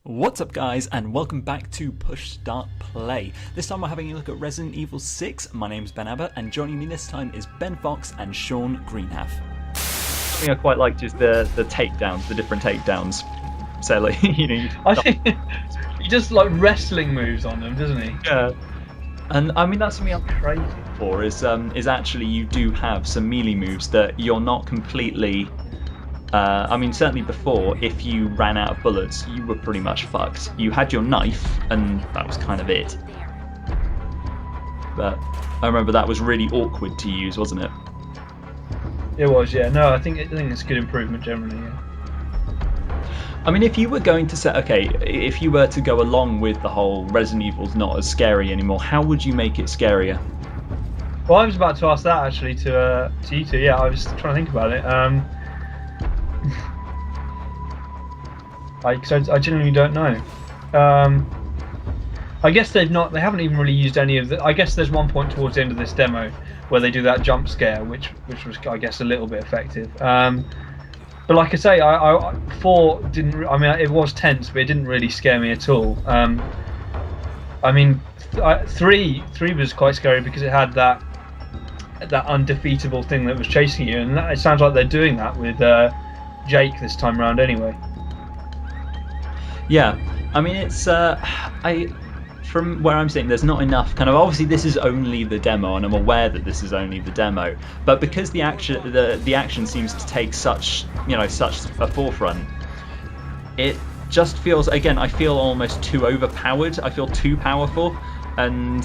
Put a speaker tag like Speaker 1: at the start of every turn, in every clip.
Speaker 1: What's up guys, and welcome back to Push Start Play. This time we're having a look at Resident Evil 6. My name's Ben Abbott, and joining me this time is Ben Fox and Sean Greenhalgh.
Speaker 2: Something I quite liked is the takedowns, the different takedowns. So like,
Speaker 3: I think he does like wrestling moves on them, doesn't he?
Speaker 2: Yeah. And I mean that's something I'm crazy for is actually you do have some melee moves that you're not completely. I mean, certainly before, if you ran out of bullets, you were pretty much fucked. You had your knife, and that was kind of it. But I remember that was really awkward to use, wasn't it?
Speaker 3: It was, yeah. No, I think it's a good improvement generally. Yeah.
Speaker 2: I mean, if you were going to say, okay, if you were to go along with the whole Resident Evil's not as scary anymore, how would you make it scarier?
Speaker 3: Well, I was about to ask that actually to you two. Yeah, I was trying to think about it. I genuinely don't know. I guess they haven't even really used any of the. I guess there's one point towards the end of this demo where they do that jump scare, which was, I guess, a little bit effective. But like I say, I 4 didn't. I mean, it was tense, but it didn't really scare me at all. I mean, 3 was quite scary because it had that undefeatable thing that was chasing you, and it sounds like they're doing that with Jake this time around anyway.
Speaker 2: Yeah, I mean it's from where I'm sitting, there's not enough kind of. Obviously, this is only the demo, and I'm aware that this is only the demo. But because the action seems to take such a forefront, it just feels, again, I feel almost too overpowered. I feel too powerful, and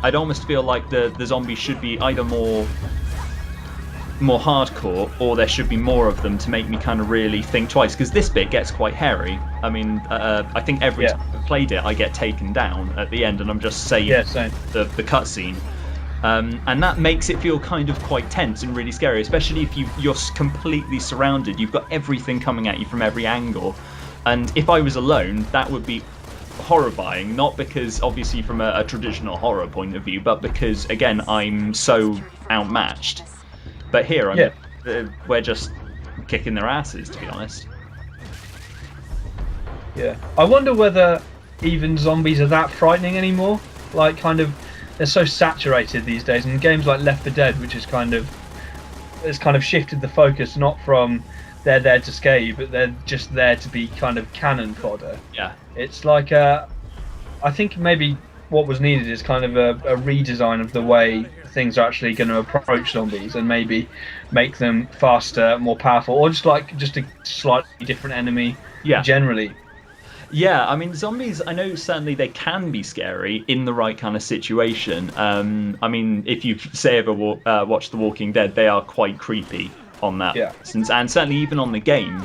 Speaker 2: I'd almost feel like the zombies should be either more hardcore, or there should be more of them to make me kind of really think twice, because this bit gets quite hairy. I mean, I think every time I've played it I get taken down at the end and I'm just saying the cutscene, and that makes it feel kind of quite tense and really scary, especially if you're completely surrounded. You've got everything coming at you from every angle, and if I was alone that would be horrifying, not because obviously from a traditional horror point of view, but because again I'm so outmatched. But here, we're just kicking their asses, to be honest.
Speaker 3: Yeah, I wonder whether even zombies are that frightening anymore. Like, kind of, they're so saturated these days. And games like Left 4 Dead, which has kind of shifted the focus, not from they're there to scare you, but they're just there to be kind of cannon fodder.
Speaker 2: Yeah.
Speaker 3: It's like I think maybe what was needed is kind of a redesign of the way things are actually going to approach zombies, and maybe make them faster, more powerful, or just a slightly different enemy. Generally.
Speaker 2: Yeah, I mean, zombies, I know certainly they can be scary in the right kind of situation. I mean, if you've ever watched The Walking Dead, they are quite creepy on that instance, and certainly even on the game,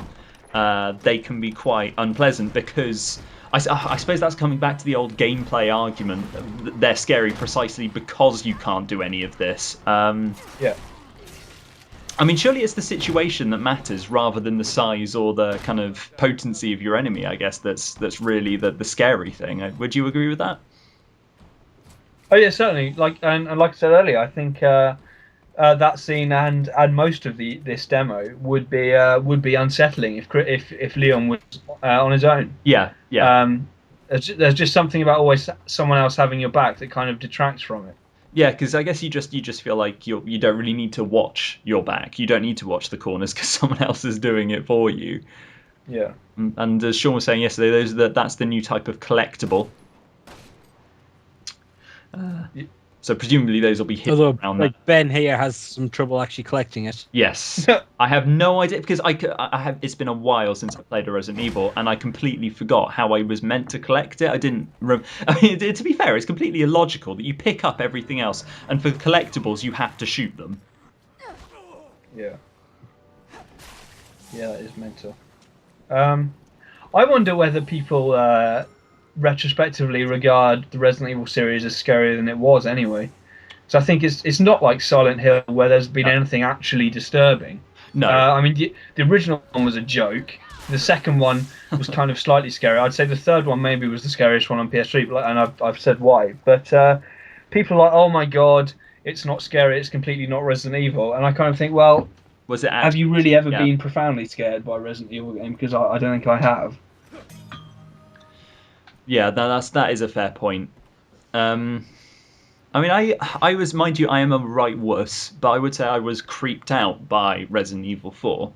Speaker 2: they can be quite unpleasant because I suppose that's coming back to the old gameplay argument. They're scary precisely because you can't do any of this. I mean, surely it's the situation that matters rather than the size or the kind of potency of your enemy. I guess that's really the scary thing. Would you agree with that?
Speaker 3: Oh yeah, certainly. Like I said earlier, I think that scene and most of this demo would be unsettling if Leon was on his own.
Speaker 2: Yeah.
Speaker 3: There's just something about always someone else having your back that kind of detracts from it.
Speaker 2: Yeah, because I guess you just feel like you don't really need to watch your back. You don't need to watch the corners because someone else is doing it for you.
Speaker 3: Yeah.
Speaker 2: And as Sean was saying yesterday, that's the new type of collectible. So presumably those will be hidden around
Speaker 4: like Ben here has some trouble actually collecting it.
Speaker 2: Yes. I have no idea, because I have. It's been a while since I played a Resident Evil, and I completely forgot how I was meant to collect it. I didn't. I mean, to be fair, it's completely illogical that you pick up everything else, and for collectibles you have to shoot them.
Speaker 3: Yeah. Yeah, that is mental. I wonder whether people retrospectively regard the Resident Evil series as scarier than it was anyway. So I think it's not like Silent Hill where there's been anything actually disturbing.
Speaker 2: No.
Speaker 3: I mean, the original one was a joke. The second one was kind of slightly scary. I'd say the third one maybe was the scariest one on PS3, and I've said why. But people are like, oh my god, it's not scary, it's completely not Resident Evil. And I kind of think, well,
Speaker 2: was it
Speaker 3: have you really ever been profoundly scared by a Resident Evil game? Because I don't think I have.
Speaker 2: Yeah, that is a fair point. I mean, I was, mind you, I am a right wuss, but I would say I was creeped out by Resident Evil 4.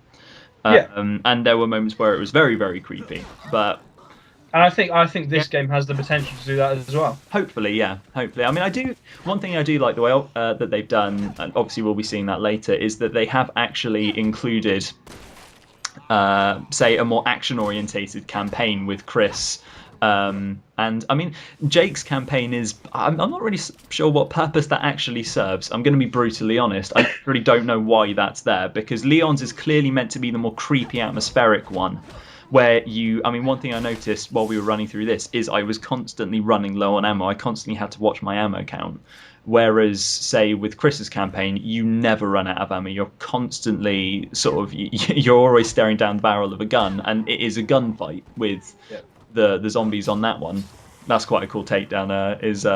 Speaker 2: And there were moments where it was very, very creepy.
Speaker 3: And I think this game has the potential to do that as well.
Speaker 2: Hopefully, yeah. Hopefully. I mean, one thing I do like the way that they've done, and obviously we'll be seeing that later, is that they have actually included, say, a more action-orientated campaign with Chris. And I mean, Jake's campaign is, I'm not really sure what purpose that actually serves. I'm going to be brutally honest. I really don't know why that's there, because Leon's is clearly meant to be the more creepy, atmospheric one. Where one thing I noticed while we were running through this is I was constantly running low on ammo. I constantly had to watch my ammo count. Whereas, say, with Chris's campaign, you never run out of ammo. You're constantly you're always staring down the barrel of a gun, and it is a gunfight with the zombies on that one. That's quite a cool takedown. Is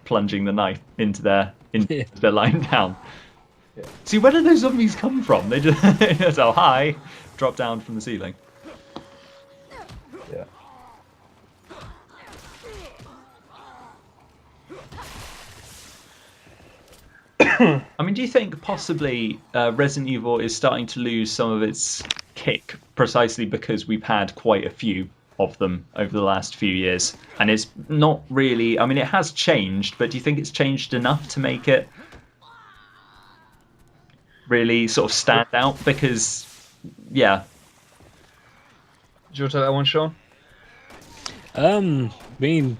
Speaker 2: plunging the knife into their they're lying down. Yeah. See, where do those zombies come from? They just oh hi, drop down from the ceiling.
Speaker 3: Yeah.
Speaker 2: I mean, do you think possibly Resident Evil is starting to lose some of its kick precisely because we've had quite a few of them over the last few years, and it's not really, I mean, it has changed, but do you think it's changed enough to make it really sort of stand out? Because, yeah.
Speaker 3: Do you want to take that one, Sean?
Speaker 4: I mean,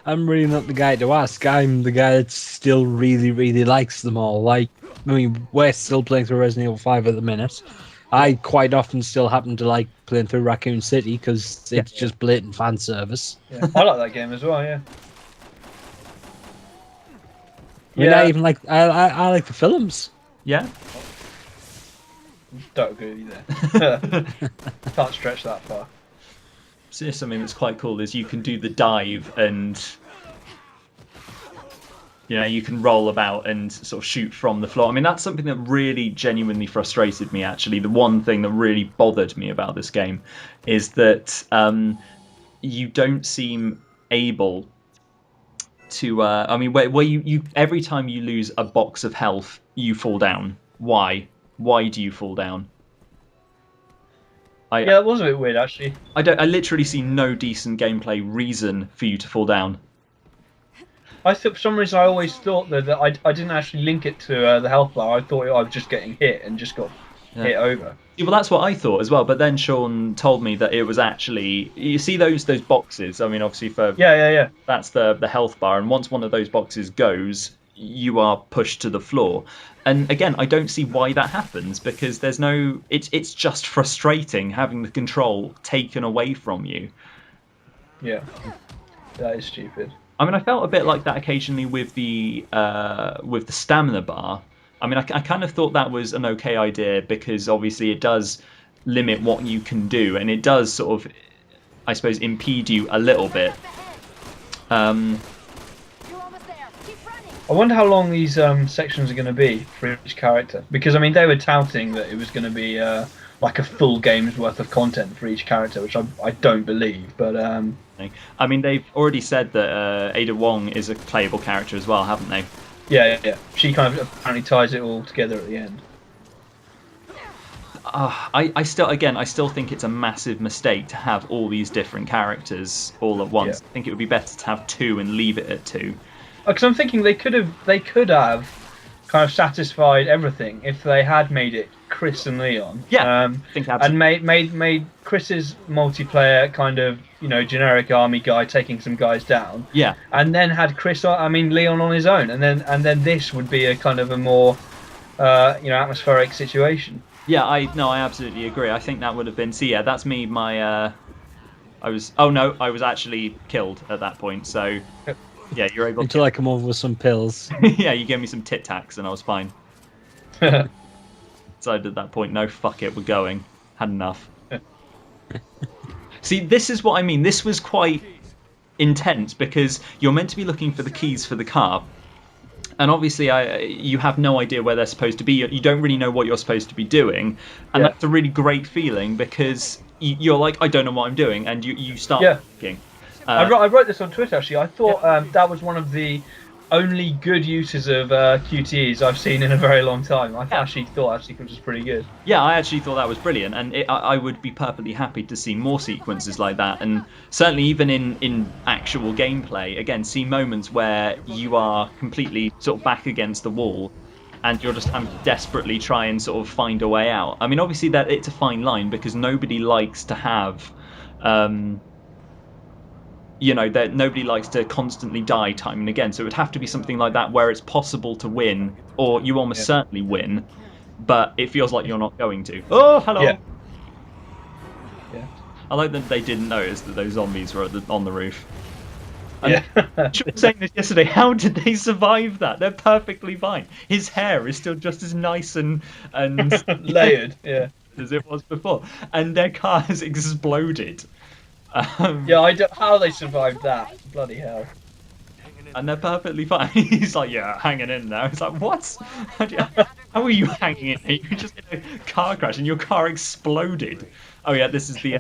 Speaker 4: I'm really not the guy to ask. I'm the guy that still really, really likes them all. Like, I mean, we're still playing through Resident Evil 5 at the minute. I quite often still happen to like playing through Raccoon City because it's just blatant fan service.
Speaker 3: Yeah, I like that game as well. Yeah.
Speaker 4: I mean, I even like I like the films.
Speaker 2: Yeah.
Speaker 3: Don't agree there. Can't stretch that far.
Speaker 2: So something that's quite cool is you can do the dive and you can roll about and sort of shoot from the floor. I mean, that's something that really genuinely frustrated me, actually. The one thing that really bothered me about this game is that you don't seem able to... where you every time you lose a box of health, you fall down. Why? Why do you fall down?
Speaker 3: Yeah, it was a bit weird, actually.
Speaker 2: I literally see no decent gameplay reason for you to fall down.
Speaker 3: I thought, for some reason, I always thought that I didn't actually link it to the health bar. I thought I was just getting hit and just got hit over.
Speaker 2: Yeah, well, that's what I thought as well. But then Sean told me that it was actually, you see those boxes. I mean, obviously for that's the health bar, and once one of those boxes goes, you are pushed to the floor. And again, I don't see why that happens, because there's no. It's just frustrating having the control taken away from you.
Speaker 3: Yeah, that is stupid.
Speaker 2: I mean, I felt a bit like that occasionally with the stamina bar. I mean, I kind of thought that was an okay idea, because obviously it does limit what you can do, and it does sort of, I suppose, impede you a little bit.
Speaker 3: I wonder how long these sections are going to be for each character, because I mean they were touting that it was going to be like a full game's worth of content for each character, which I don't believe. But
Speaker 2: I mean, they've already said that Ada Wong is a playable character as well, haven't they?
Speaker 3: Yeah. She kind of apparently ties it all together at the end.
Speaker 2: I still think it's a massive mistake to have all these different characters all at once.
Speaker 3: Yeah.
Speaker 2: I think it would be better to have two and leave it at two.
Speaker 3: Because I'm thinking they could have kind of satisfied everything if they had made it Chris and Leon.
Speaker 2: Yeah, I think absolutely.
Speaker 3: And made Chris's multiplayer kind of generic army guy taking some guys down.
Speaker 2: Yeah. And
Speaker 3: then had Leon on his own, and then this would be a kind of a more atmospheric situation.
Speaker 2: Yeah, I absolutely agree. I think that would have been. See, yeah, that's me. I was actually killed at that point. So. Yeah, you're able
Speaker 4: until I come over with some pills.
Speaker 2: Yeah, you gave me some Tic Tacs and I was fine. So at that point, no, fuck it, we're going. Had enough. See, this is what I mean. This was quite intense because you're meant to be looking for the keys for the car. And obviously, you have no idea where they're supposed to be. You don't really know what you're supposed to be doing. And that's a really great feeling because you're like, I don't know what I'm doing. And you start thinking.
Speaker 3: I wrote this on Twitter actually. I thought that was one of the only good uses of QTEs I've seen in a very long time. I actually thought it was pretty good.
Speaker 2: Yeah, I actually thought that was brilliant, and I would be perfectly happy to see more sequences like that, and certainly even in actual gameplay, again, see moments where you are completely sort of back against the wall, and you're just desperately try and sort of find a way out. I mean, obviously that it's a fine line because nobody likes to have, that nobody likes to constantly die time and again. So it would have to be something like that where it's possible to win, or you almost certainly win, but it feels like you're not going to. Oh, hello.
Speaker 3: Yeah.
Speaker 2: I like that they didn't notice that those zombies were on the roof.
Speaker 3: Yeah.
Speaker 2: I was saying this yesterday. How did they survive that? They're perfectly fine. His hair is still just as nice and
Speaker 3: layered,
Speaker 2: as it was before, and their car has exploded.
Speaker 3: How they survived that? Bloody hell!
Speaker 2: And they're perfectly fine. He's like, yeah, hanging in there. It's like, what? How are you hanging in there? You just in a car crash and your car exploded. Oh yeah, this is the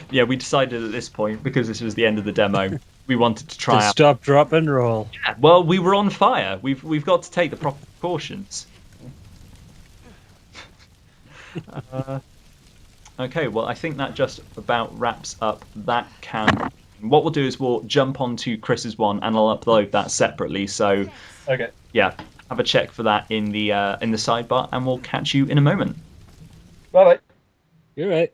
Speaker 2: we decided at this point, because this was the end of the demo, we wanted to try out.
Speaker 4: Stop, drop, and roll.
Speaker 2: Yeah, well, we were on fire. We've got to take the proper precautions. Okay, well, I think that just about wraps up that campaign. What we'll do is we'll jump onto Chris's one, and I'll upload that separately. So,
Speaker 3: okay,
Speaker 2: yeah, have a check for that in the sidebar, and we'll catch you in a moment.
Speaker 3: Bye bye.
Speaker 4: You're right.